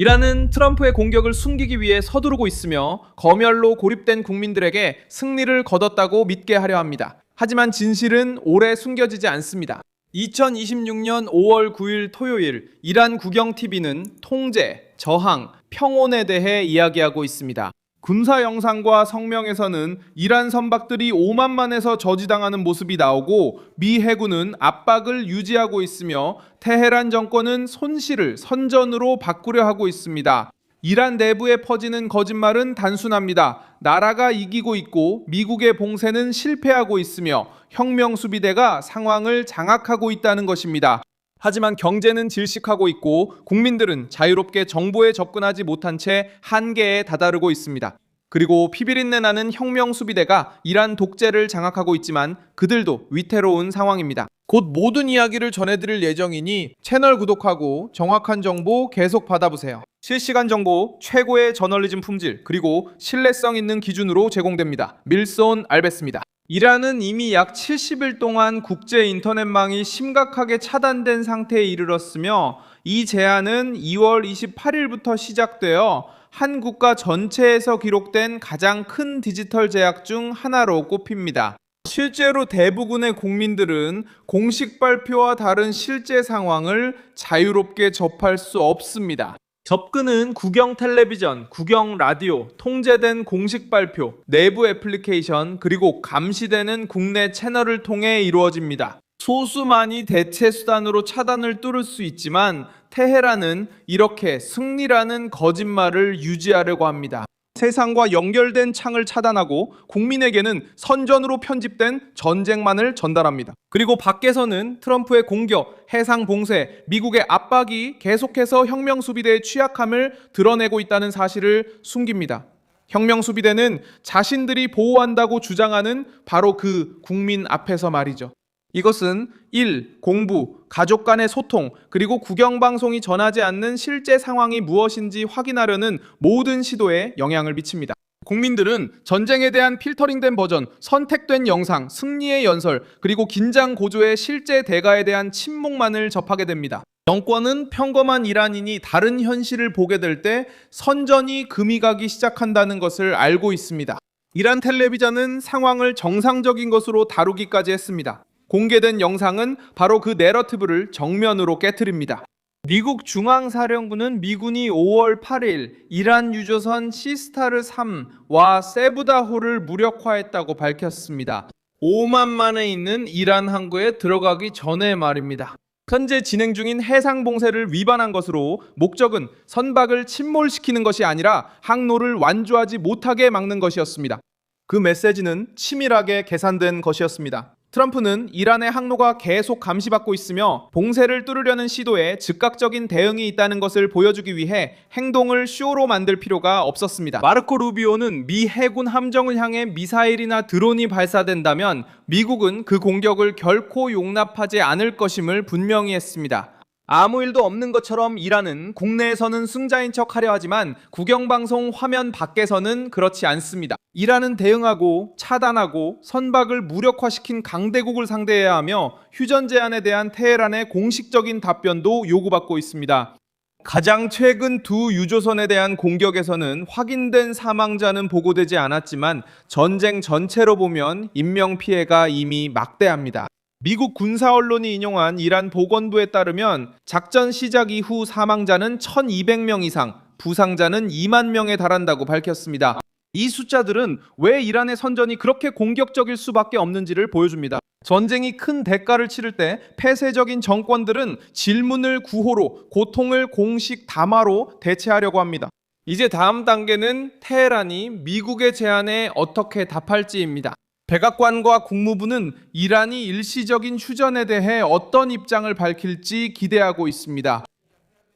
이란은 트럼프의 공격을 숨기기 위해 서두르고 있으며 검열로 고립된 국민들에게 승리를 거뒀다고 믿게 하려 합니다. 하지만 진실은 오래 숨겨지지 않습니다. 2026년 5월 9일 토요일 이란 국영TV는 통제, 저항, 평온에 대해 이야기하고 있습니다. 군사 영상과 성명에서는 이란 선박들이 오만만에서 저지당하는 모습이 나오고 미 해군은 압박을 유지하고 있으며 테헤란 정권은 손실을 선전으로 바꾸려 하고 있습니다. 이란 내부에 퍼지는 거짓말은 단순합니다. 나라가 이기고 있고 미국의 봉쇄는 실패하고 있으며 혁명수비대가 상황을 장악하고 있다는 것입니다. 하지만 경제는 질식하고 있고 국민들은 자유롭게 정보에 접근하지 못한 채 한계에 다다르고 있습니다. 그리고 피비린내 나는 혁명수비대가 이란 독재를 장악하고 있지만 그들도 위태로운 상황입니다. 곧 모든 이야기를 전해드릴 예정이니 채널 구독하고 정확한 정보 계속 받아보세요. 실시간 정보, 최고의 저널리즘 품질, 그리고 신뢰성 있는 기준으로 제공됩니다. 밀손 알베스입니다. 이란은 이미 약 70일 동안 국제 인터넷망이 심각하게 차단된 상태에 이르렀으며 이 제한은 2월 28일부터 시작되어 한 국가 전체에서 기록된 가장 큰 디지털 제약 중 하나로 꼽힙니다. 실제로 대부분의 국민들은 공식 발표와 다른 실제 상황을 자유롭게 접할 수 없습니다. 접근은 국영 텔레비전, 국영 라디오, 통제된 공식 발표, 내부 애플리케이션, 그리고 감시되는 국내 채널을 통해 이루어집니다. 소수만이 대체 수단으로 차단을 뚫을 수 있지만 테헤란은 이렇게 승리라는 거짓말을 유지하려고 합니다. 세상과 연결된 창을 차단하고 국민에게는 선전으로 편집된 전쟁만을 전달합니다. 그리고 밖에서는 트럼프의 공격, 해상 봉쇄, 미국의 압박이 계속해서 혁명수비대의 취약함을 드러내고 있다는 사실을 숨깁니다. 혁명수비대는 자신들이 보호한다고 주장하는 바로 그 국민 앞에서 말이죠. 이것은 1. 공부, 가족 간의 소통, 그리고 국영방송이 전하지 않는 실제 상황이 무엇인지 확인하려는 모든 시도에 영향을 미칩니다. 국민들은 전쟁에 대한 필터링된 버전, 선택된 영상, 승리의 연설, 그리고 긴장 고조의 실제 대가에 대한 침묵만을 접하게 됩니다. 정권은 평범한 이란인이 다른 현실을 보게 될 때 선전이 금이 가기 시작한다는 것을 알고 있습니다. 이란 텔레비전은 상황을 정상적인 것으로 다루기까지 했습니다. 공개된 영상은 바로 그 내러티브를 정면으로 깨트립니다. 미국 중앙사령부는 미군이 5월 8일 이란 유조선 시스타르 3와 세부다호를 무력화했다고 밝혔습니다. 오만만에 있는 이란 항구에 들어가기 전에 말입니다. 현재 진행 중인 해상 봉쇄를 위반한 것으로 목적은 선박을 침몰시키는 것이 아니라 항로를 완주하지 못하게 막는 것이었습니다. 그 메시지는 치밀하게 계산된 것이었습니다. 트럼프는 이란의 항로가 계속 감시받고 있으며 봉쇄를 뚫으려는 시도에 즉각적인 대응이 있다는 것을 보여주기 위해 행동을 쇼로 만들 필요가 없었습니다. 마르코 루비오는 미 해군 함정을 향해 미사일이나 드론이 발사된다면 미국은 그 공격을 결코 용납하지 않을 것임을 분명히 했습니다. 아무 일도 없는 것처럼 이란은 국내에서는 승자인 척 하려 하지만 국영방송 화면 밖에서는 그렇지 않습니다. 이란은 대응하고 차단하고 선박을 무력화시킨 강대국을 상대해야 하며 휴전 제안에 대한 테헤란의 공식적인 답변도 요구받고 있습니다. 가장 최근 두 유조선에 대한 공격에서는 확인된 사망자는 보고되지 않았지만 전쟁 전체로 보면 인명피해가 이미 막대합니다. 미국 군사 언론이 인용한 이란 보건부에 따르면 작전 시작 이후 사망자는 1,200명 이상, 부상자는 2만 명에 달한다고 밝혔습니다. 이 숫자들은 왜 이란의 선전이 그렇게 공격적일 수밖에 없는지를 보여줍니다. 전쟁이 큰 대가를 치를 때 폐쇄적인 정권들은 질문을 구호로, 고통을 공식 담화로 대체하려고 합니다. 이제 다음 단계는 테헤란이 미국의 제안에 어떻게 답할지입니다. 백악관과 국무부는 이란이 일시적인 휴전에 대해 어떤 입장을 밝힐지 기대하고 있습니다.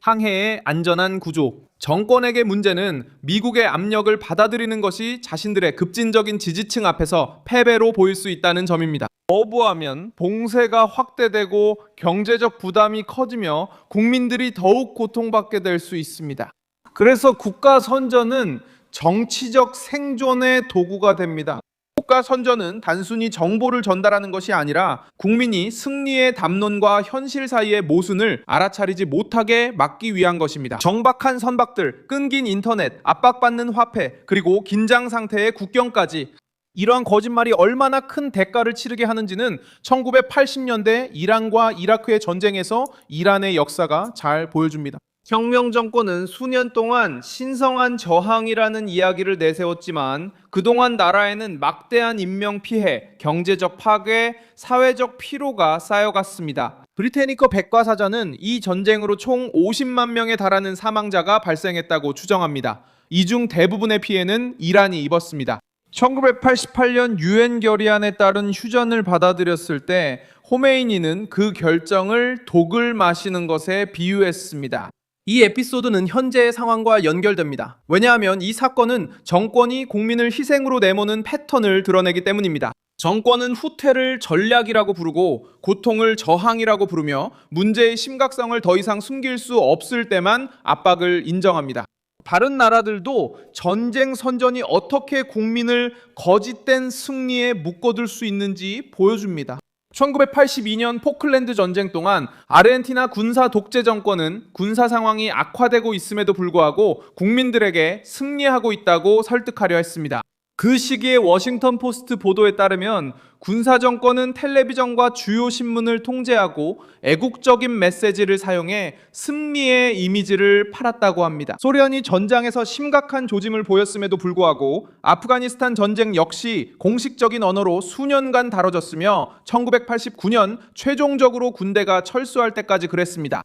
항해의 안전한 구조. 정권에게 문제는 미국의 압력을 받아들이는 것이 자신들의 급진적인 지지층 앞에서 패배로 보일 수 있다는 점입니다. 거부하면 봉쇄가 확대되고 경제적 부담이 커지며 국민들이 더욱 고통받게 될 수 있습니다. 그래서 국가 선전은 정치적 생존의 도구가 됩니다. 국가 선전은 단순히 정보를 전달하는 것이 아니라 국민이 승리의 담론과 현실 사이의 모순을 알아차리지 못하게 막기 위한 것입니다. 정박한 선박들, 끊긴 인터넷, 압박받는 화폐, 그리고 긴장 상태의 국경까지 이러한 거짓말이 얼마나 큰 대가를 치르게 하는지는 1980년대 이란과 이라크의 전쟁에서 이란의 역사가 잘 보여줍니다. 혁명 정권은 수년 동안 신성한 저항이라는 이야기를 내세웠지만 그동안 나라에는 막대한 인명 피해, 경제적 파괴, 사회적 피로가 쌓여갔습니다. 브리테니커 백과사전은 이 전쟁으로 총 50만 명에 달하는 사망자가 발생했다고 추정합니다. 이 중 대부분의 피해는 이란이 입었습니다. 1988년 유엔 결의안에 따른 휴전을 받아들였을 때 호메이니는 그 결정을 독을 마시는 것에 비유했습니다. 이 에피소드는 현재의 상황과 연결됩니다. 왜냐하면 이 사건은 정권이 국민을 희생으로 내모는 패턴을 드러내기 때문입니다. 정권은 후퇴를 전략이라고 부르고 고통을 저항이라고 부르며 문제의 심각성을 더 이상 숨길 수 없을 때만 압박을 인정합니다. 다른 나라들도 전쟁 선전이 어떻게 국민을 거짓된 승리에 묶어둘 수 있는지 보여줍니다. 1982년 포클랜드 전쟁 동안 아르헨티나 군사 독재 정권은 군사 상황이 악화되고 있음에도 불구하고 국민들에게 승리하고 있다고 설득하려 했습니다. 그 시기의 워싱턴 포스트 보도에 따르면 군사 정권은 텔레비전과 주요 신문을 통제하고 애국적인 메시지를 사용해 승리의 이미지를 팔았다고 합니다. 소련이 전장에서 심각한 조짐을 보였음에도 불구하고 아프가니스탄 전쟁 역시 공식적인 언어로 수년간 다뤄졌으며 1989년 최종적으로 군대가 철수할 때까지 그랬습니다.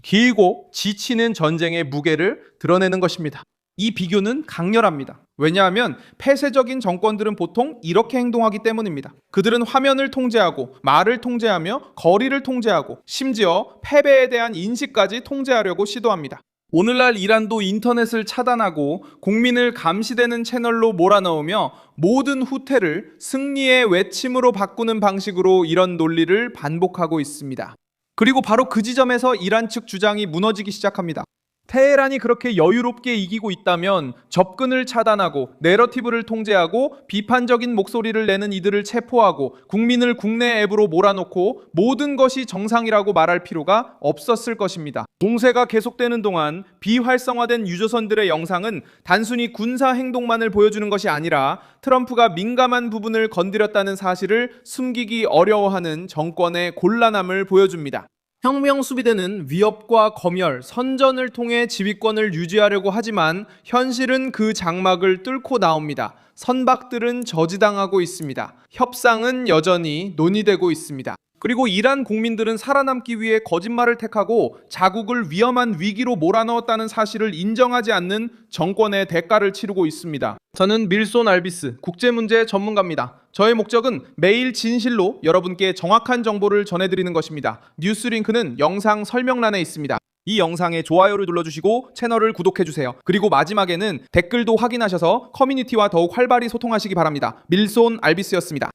길고 지치는 전쟁의 무게를 드러내는 것입니다. 이 비교는 강렬합니다. 왜냐하면 폐쇄적인 정권들은 보통 이렇게 행동하기 때문입니다. 그들은 화면을 통제하고 말을 통제하며 거리를 통제하고 심지어 패배에 대한 인식까지 통제하려고 시도합니다. 오늘날 이란도 인터넷을 차단하고 국민을 감시되는 채널로 몰아넣으며 모든 후퇴를 승리의 외침으로 바꾸는 방식으로 이런 논리를 반복하고 있습니다. 그리고 바로 그 지점에서 이란 측 주장이 무너지기 시작합니다. 테헤란이 그렇게 여유롭게 이기고 있다면 접근을 차단하고 내러티브를 통제하고 비판적인 목소리를 내는 이들을 체포하고 국민을 국내 앱으로 몰아넣고 모든 것이 정상이라고 말할 필요가 없었을 것입니다. 공세가 계속되는 동안 비활성화된 유조선들의 영상은 단순히 군사 행동만을 보여주는 것이 아니라 트럼프가 민감한 부분을 건드렸다는 사실을 숨기기 어려워하는 정권의 곤란함을 보여줍니다. 혁명 수비대는 위협과 검열, 선전을 통해 지휘권을 유지하려고 하지만 현실은 그 장막을 뚫고 나옵니다. 선박들은 저지당하고 있습니다. 협상은 여전히 논의되고 있습니다. 그리고 이란 국민들은 살아남기 위해 거짓말을 택하고 자국을 위험한 위기로 몰아넣었다는 사실을 인정하지 않는 정권의 대가를 치르고 있습니다. 저는 밀손 알비스 국제문제 전문가입니다. 저의 목적은 매일 진실로 여러분께 정확한 정보를 전해드리는 것입니다. 뉴스 링크는 영상 설명란에 있습니다. 이 영상에 좋아요를 눌러주시고 채널을 구독해주세요. 그리고 마지막에는 댓글도 확인하셔서 커뮤니티와 더욱 활발히 소통하시기 바랍니다. 밀손 알비스였습니다.